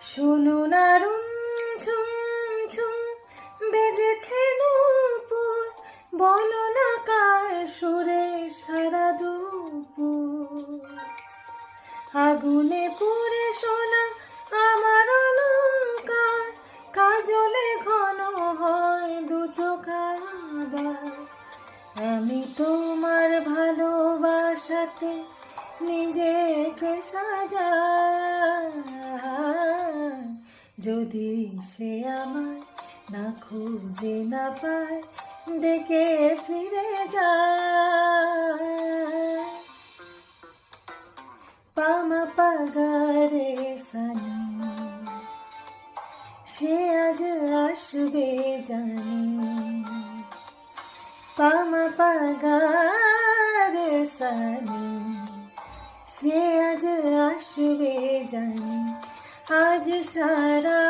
শোনো না ঝুম ঝুম বেজেছে নূপুর, বলো না কার সুরে সারা দুপুর। আগুনে পুড়ে সোনা আমার অলংকার, কাজলে ঘন হয় দু চোখ আবার। আমি তোমার ভালোবাসাতে নিজেকে সাজাই, যদি সে আমায় না খুঁজে না পায় ডেকে ফিরে যায়। পামা পাগারে সানি, সে আজ আসবে জানি। পামা পাগারে সানি, সে আজ আসবে জানি। আজ সারা